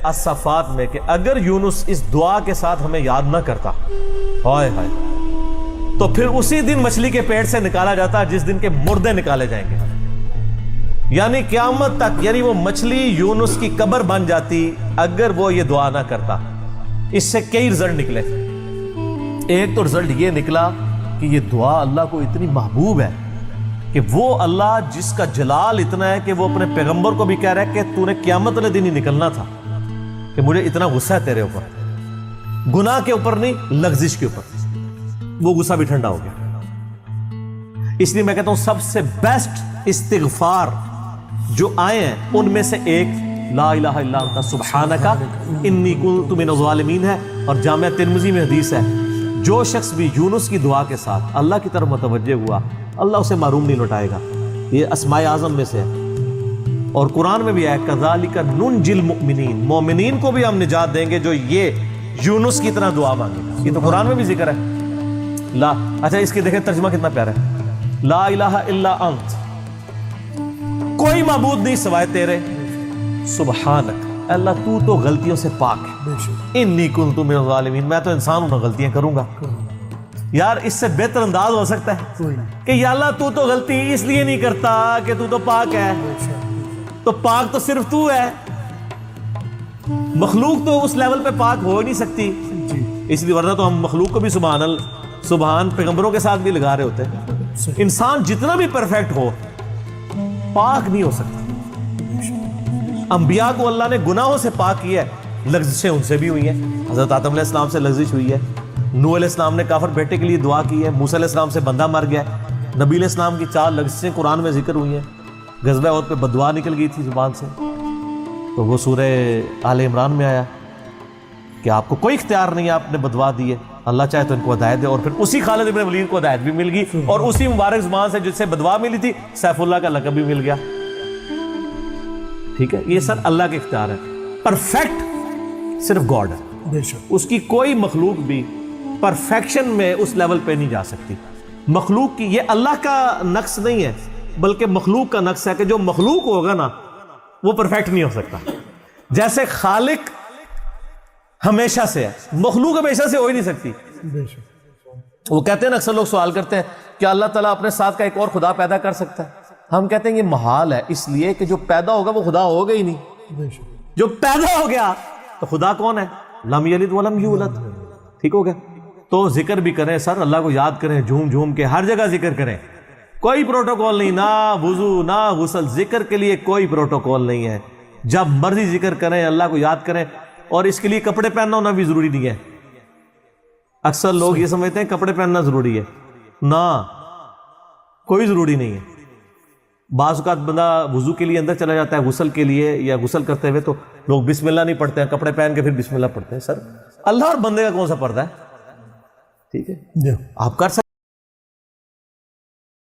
الصفات میں کہ اگر یونس اس دعا کے ساتھ ہمیں یاد نہ کرتا، ہائے ہائے، تو پھر اسی دن مچھلی کے پیٹ سے نکالا جاتا جس دن کے مردے نکالے جائیں گے، یعنی قیامت تک، یعنی وہ مچھلی یونس کی قبر بن جاتی اگر وہ یہ دعا نہ کرتا۔ اس سے کئی رزلٹ نکلے۔ ایک تو رزلٹ یہ نکلا کہ یہ دعا اللہ کو اتنی محبوب ہے کہ وہ اللہ جس کا جلال اتنا ہے کہ وہ اپنے پیغمبر کو بھی کہہ رہا ہے کہ تو نے قیامت والے دن ہی نکلنا تھا، کہ مجھے اتنا غصہ ہے تیرے اوپر، گناہ کے اوپر نہیں، لغزش کے اوپر، وہ غصہ بھی ٹھنڈا ہو گیا۔ اس لیے میں کہتا ہوں سب سے بیسٹ استغفار جو آئے ہیں ان میں سے ایک لا الہ الا انت سبحانک انی کنت من الظالمین ہے، اور جامعہ ترمذی میں حدیث ہے جو شخص بھی یونس کی دعا کے ساتھ اللہ کی طرف متوجہ ہوا اللہ اسے محروم نہیں لوٹائے گا۔ یہ اسماء اعظم میں سے ہے، اور قرآن میں بھی ہے کذالک ننجی المؤمنین، مومنین کو بھی ہم نجات دیں گے جو یہ یونس کی طرح دعا مانگے گا۔ یہ تو قرآن میں بھی ذکر ہے۔ لا اچھا اس کی دیکھیں ترجمہ کتنا پیارا ہے، لا الہ الا انت، کوئی معبود نہیں سوائے تیرے، سبحانک اللہ تو تو غلطیوں سے پاک ہے، انی کنت من الظالمین، میں تو انسان ہوں، غلطیاں کروں گا۔ یار اس سے بہتر انداز ہو سکتا ہے کہ یا اللہ تو تو غلطی اس لیے نہیں کرتا کہ تو تو پاک ہے، تو پاک تو صرف تو ہے، مخلوق تو اس لیول پہ پاک ہو ہی نہیں سکتی، اس لیے ورنہ تو ہم مخلوق کو بھی سبحان پیغمبروں کے ساتھ بھی لگا رہے ہوتے ہیں۔ انسان جتنا بھی پرفیکٹ ہو پاک نہیں ہو سکتا۔ انبیاء کو اللہ نے گناہوں سے پاک کیا ہے، لغزشیں ان سے بھی ہوئی ہیں، حضرت آدم علیہ السلام سے لغزش ہوئی ہے، نوح علیہ السلام نے کافر بیٹے کے لیے دعا کی ہے، موسیٰ علیہ السلام سے بندہ مر گیا ہے، نبی علیہ السلام کی 4 لغزشیں قرآن میں ذکر ہوئی ہیں، غزوہ احد پہ بددعا نکل گئی تھی زبان سے، تو وہ سورہ آل عمران میں آیا کہ آپ کو کوئی اختیار نہیں ہے، آپ نے بددعا دی ہے، اللہ چاہے تو ان کو ہدایت دے، اور پھر اسی خالد بن ولید کو ہدایت بھی مل گئی، اور اسی مبارک زبان سے جس سے بددعا ملی تھی سیف اللہ کا لقب بھی مل گیا۔ ٹھیک ہے، یہ سر اللہ کے اختیار ہے، پرفیکٹ صرف گاڈ ہے، اس کی کوئی مخلوق بھی پرفیکشن میں اس لیول پہ نہیں جا سکتی۔ مخلوق کی یہ اللہ کا نقص نہیں ہے بلکہ مخلوق کا نقص ہے کہ جو مخلوق ہوگا نا وہ پرفیکٹ نہیں ہو سکتا، جیسے خالق ہمیشہ سے ہے، مخلوق ہمیشہ سے ہو ہی نہیں سکتی۔ وہ کہتے ہیں نا، اکثر لوگ سوال کرتے ہیں کہ اللہ تعالیٰ اپنے ساتھ کا ایک اور خدا پیدا کر سکتا ہے؟ ہم کہتے ہیں یہ محال ہے، اس لیے کہ جو پیدا ہوگا وہ خدا ہوگا ہی نہیں، جو پیدا ہو گیا تو خدا کون ہے؟ لم یلد ولم یولد۔ ٹھیک ہو گیا؟ تو ذکر بھی کریں سر، اللہ کو یاد کریں، جھوم جھوم کے ہر جگہ ذکر کریں، کوئی پروٹوکول نہیں، نہ وضو نہ غسل، ذکر کے لیے کوئی پروٹوکول نہیں ہے، جب مرضی ذکر کریں، اللہ کو یاد کریں، اور اس کے لیے کپڑے پہننا ہونا بھی ضروری نہیں ہے۔ اکثر لوگ یہ سمجھتے ہیں کپڑے پہننا ضروری ہے، نہ کوئی ضروری نہیں ہے۔ بعض اوقات بندہ وضو کے لیے اندر چلا جاتا ہے، غسل کے لیے یا غسل کرتے ہوئے تو لوگ بسم اللہ نہیں پڑھتے ہیں، کپڑے پہن کے پھر بسم اللہ پڑھتے ہیں۔ سر اللہ اور بندے کا کون سا پردہ ہے؟ ٹھیک ہے، آپ کر سکتے